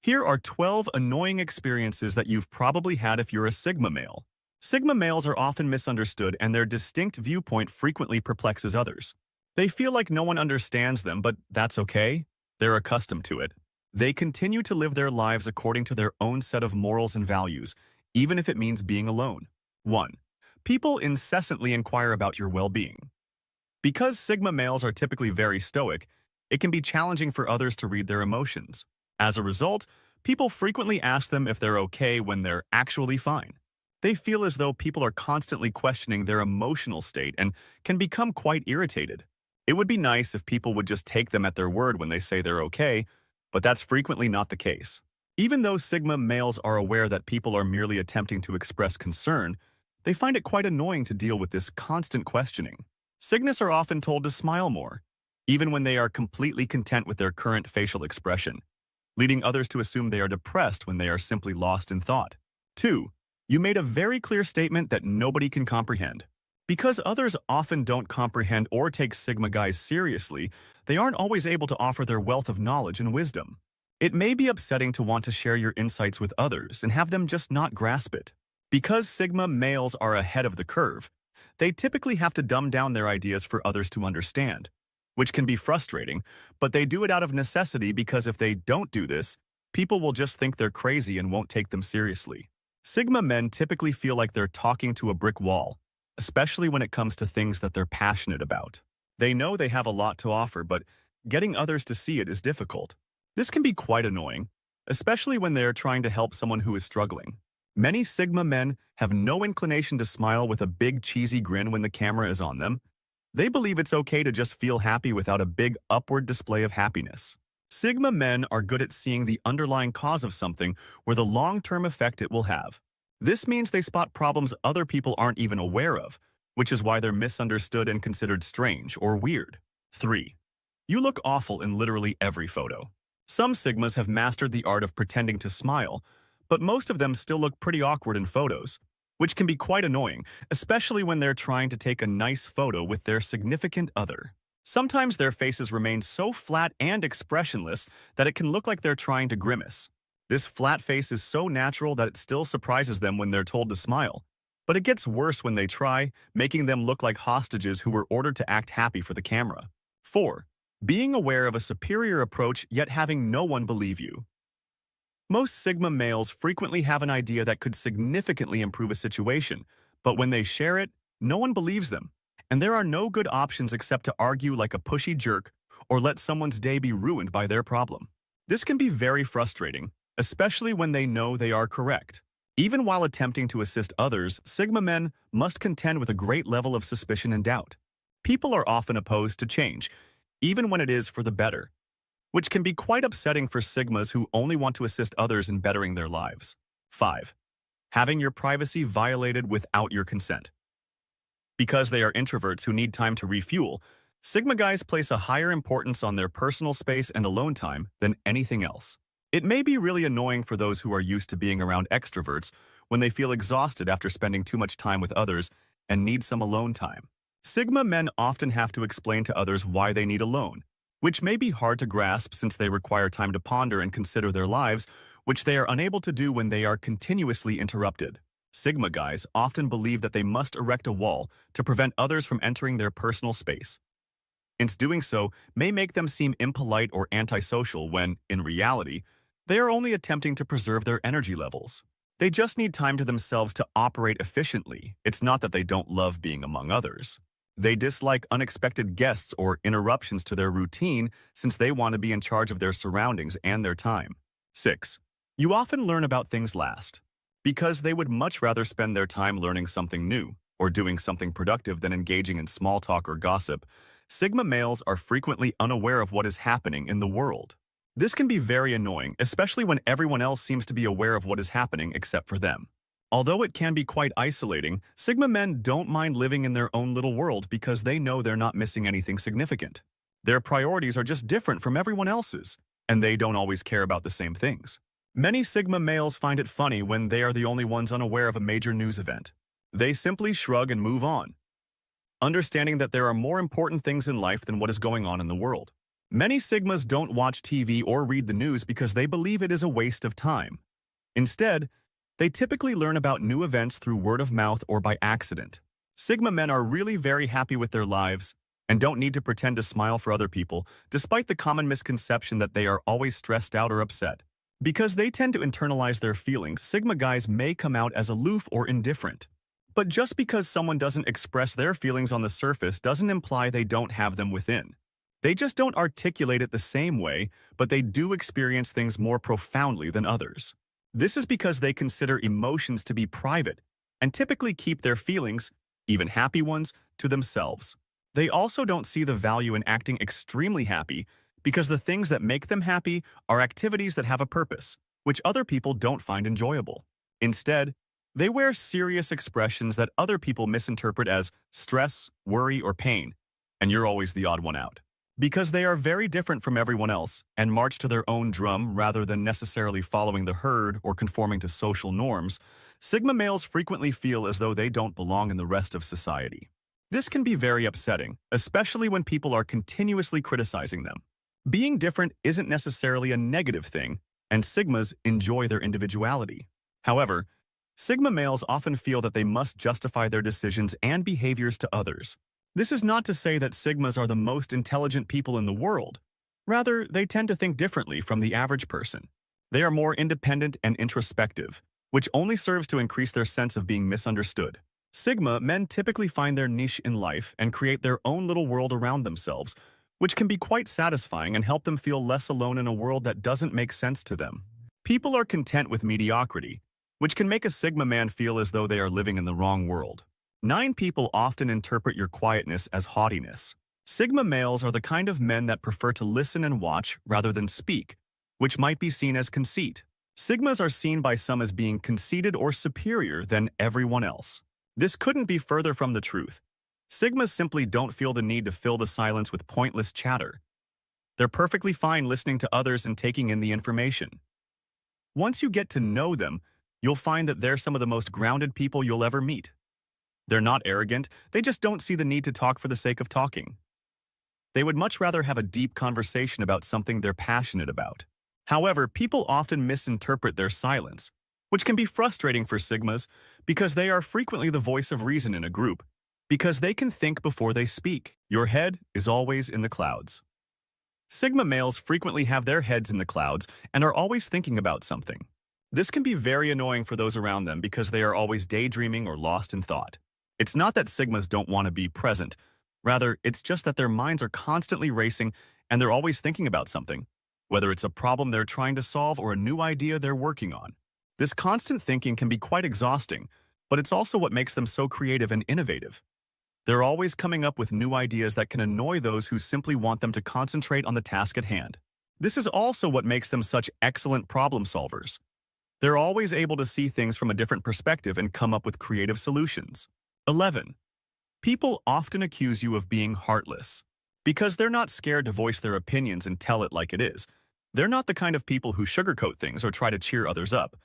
Here are 12 annoying experiences that you've probably had if you're a Sigma male. Sigma males are often misunderstood and their distinct viewpoint frequently perplexes others. They feel like no one understands them, but that's okay. They're accustomed to it. They continue to live their lives according to their own set of morals and values, even if it means being alone. 1. People incessantly inquire about your well-being. Because Sigma males are typically very stoic, it can be challenging for others to read their emotions. As a result, people frequently ask them if they're okay when they're actually fine. They feel as though people are constantly questioning their emotional state and can become quite irritated. It would be nice if people would just take them at their word when they say they're okay, but that's frequently not the case. Even though Sigma males are aware that people are merely attempting to express concern, they find it quite annoying to deal with this constant questioning. Sigmas are often told to smile more, even when they are completely content with their current facial expression, leading others to assume they are depressed when they are simply lost in thought. 2. You made a very clear statement that nobody can comprehend. Because others often don't comprehend or take Sigma guys seriously, they aren't always able to offer their wealth of knowledge and wisdom. It may be upsetting to want to share your insights with others and have them just not grasp it. Because Sigma males are ahead of the curve, they typically have to dumb down their ideas for others to understand, which can be frustrating, but they do it out of necessity because if they don't do this, people will just think they're crazy and won't take them seriously. Sigma men typically feel like they're talking to a brick wall, especially when it comes to things that they're passionate about. They know they have a lot to offer, but getting others to see it is difficult. This can be quite annoying, especially when they're trying to help someone who is struggling. Many Sigma men have no inclination to smile with a big cheesy grin when the camera is on them. They believe it's okay to just feel happy without a big upward display of happiness. Sigma men are good at seeing the underlying cause of something or the long-term effect it will have. This means they spot problems other people aren't even aware of, which is why they're misunderstood and considered strange or weird. 3. You look awful in literally every photo. Some Sigmas have mastered the art of pretending to smile, but most of them still look pretty awkward in photos, which can be quite annoying, especially when they're trying to take a nice photo with their significant other. Sometimes their faces remain so flat and expressionless that it can look like they're trying to grimace. This flat face is so natural that it still surprises them when they're told to smile, but it gets worse when they try, making them look like hostages who were ordered to act happy for the camera. 4. Being aware of a superior approach yet having no one believe you. Most Sigma males frequently have an idea that could significantly improve a situation, but when they share it, no one believes them, and there are no good options except to argue like a pushy jerk or let someone's day be ruined by their problem. This can be very frustrating, especially when they know they are correct. Even while attempting to assist others, Sigma men must contend with a great level of suspicion and doubt. People are often opposed to change, even when it is for the better, which can be quite upsetting for Sigmas who only want to assist others in bettering their lives. 5. Having your privacy violated without your consent. Because they are introverts who need time to refuel, Sigma guys place a higher importance on their personal space and alone time than anything else. It may be really annoying for those who are used to being around extroverts when they feel exhausted after spending too much time with others and need some alone time. Sigma men often have to explain to others why they need alone, which may be hard to grasp since they require time to ponder and consider their lives, which they are unable to do when they are continuously interrupted. Sigma guys often believe that they must erect a wall to prevent others from entering their personal space. Hence, doing so may make them seem impolite or antisocial when, in reality, they are only attempting to preserve their energy levels. They just need time to themselves to operate efficiently. It's not that they don't love being among others. They dislike unexpected guests or interruptions to their routine since they want to be in charge of their surroundings and their time. 6. You often learn about things last. Because they would much rather spend their time learning something new or doing something productive than engaging in small talk or gossip, Sigma males are frequently unaware of what is happening in the world. This can be very annoying, especially when everyone else seems to be aware of what is happening except for them. Although it can be quite isolating, Sigma men don't mind living in their own little world because they know they're not missing anything significant. Their priorities are just different from everyone else's, and they don't always care about the same things. Many Sigma males find it funny when they are the only ones unaware of a major news event. They simply shrug and move on, understanding that there are more important things in life than what is going on in the world. Many Sigmas don't watch TV or read the news because they believe it is a waste of time. Instead, they typically learn about new events through word of mouth or by accident. Sigma men are really very happy with their lives and don't need to pretend to smile for other people, despite the common misconception that they are always stressed out or upset. Because they tend to internalize their feelings, Sigma guys may come out as aloof or indifferent. But just because someone doesn't express their feelings on the surface doesn't imply they don't have them within. They just don't articulate it the same way, but they do experience things more profoundly than others. This is because they consider emotions to be private and typically keep their feelings, even happy ones, to themselves. They also don't see the value in acting extremely happy because the things that make them happy are activities that have a purpose, which other people don't find enjoyable. Instead, they wear serious expressions that other people misinterpret as stress, worry, or pain, and you're always the odd one out. Because they are very different from everyone else and march to their own drum rather than necessarily following the herd or conforming to social norms, Sigma males frequently feel as though they don't belong in the rest of society. This can be very upsetting, especially when people are continuously criticizing them. Being different isn't necessarily a negative thing, and Sigmas enjoy their individuality. However, Sigma males often feel that they must justify their decisions and behaviors to others. This is not to say that Sigmas are the most intelligent people in the world. Rather, they tend to think differently from the average person. They are more independent and introspective, which only serves to increase their sense of being misunderstood. Sigma men typically find their niche in life and create their own little world around themselves, which can be quite satisfying and help them feel less alone in a world that doesn't make sense to them. People are content with mediocrity, which can make a Sigma man feel as though they are living in the wrong world. 9 people often interpret your quietness as haughtiness. Sigma males are the kind of men that prefer to listen and watch rather than speak, which might be seen as conceit. Sigmas are seen by some as being conceited or superior than everyone else. This couldn't be further from the truth. Sigmas simply don't feel the need to fill the silence with pointless chatter. They're perfectly fine listening to others and taking in the information. Once you get to know them, you'll find that they're some of the most grounded people you'll ever meet. They're not arrogant, they just don't see the need to talk for the sake of talking. They would much rather have a deep conversation about something they're passionate about. However, people often misinterpret their silence, which can be frustrating for Sigmas because they are frequently the voice of reason in a group, because they can think before they speak. Your head is always in the clouds. Sigma males frequently have their heads in the clouds and are always thinking about something. This can be very annoying for those around them because they are always daydreaming or lost in thought. It's not that Sigmas don't want to be present. Rather, it's just that their minds are constantly racing and they're always thinking about something, whether it's a problem they're trying to solve or a new idea they're working on. This constant thinking can be quite exhausting, but it's also what makes them so creative and innovative. They're always coming up with new ideas that can annoy those who simply want them to concentrate on the task at hand. This is also what makes them such excellent problem solvers. They're always able to see things from a different perspective and come up with creative solutions. 11. People often accuse you of being heartless. Because they're not scared to voice their opinions and tell it like it is. They're not the kind of people who sugarcoat things or try to cheer others up.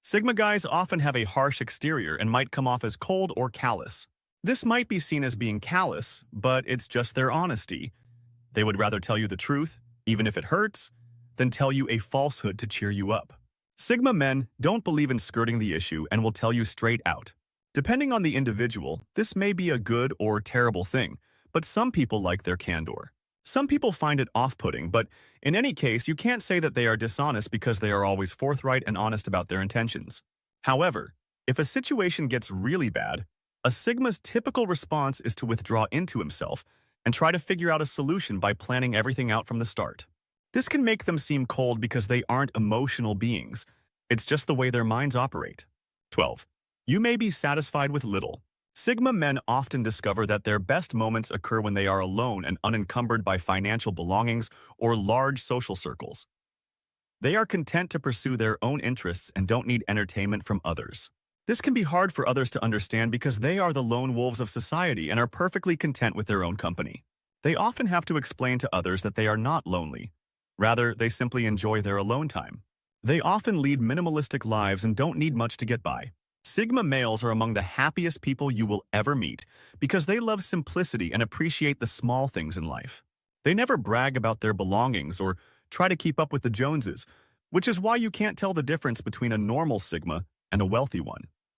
Sigma guys often have a harsh exterior and might come off as cold or callous. This might be seen as being callous, but it's just their honesty. They would rather tell you the truth, even if it hurts, than tell you a falsehood to cheer you up. Sigma men don't believe in skirting the issue and will tell you straight out. Depending on the individual, this may be a good or terrible thing, but some people like their candor. Some people find it off-putting, but in any case, you can't say that they are dishonest because they are always forthright and honest about their intentions. However, if a situation gets really bad, a Sigma's typical response is to withdraw into himself and try to figure out a solution by planning everything out from the start. This can make them seem cold because they aren't emotional beings. It's just the way their minds operate. 12. You may be satisfied with little. Sigma men often discover that their best moments occur when they are alone and unencumbered by financial belongings or large social circles. They are content to pursue their own interests and don't need entertainment from others. This can be hard for others to understand because they are the lone wolves of society and are perfectly content with their own company. They often have to explain to others that they are not lonely. Rather, they simply enjoy their alone time. They often lead minimalistic lives and don't need much to get by. Sigma males are among the happiest people you will ever meet because they love simplicity and appreciate the small things in life. They never brag about their belongings or try to keep up with the Joneses, which is why you can't tell the difference between a normal Sigma and a wealthy one.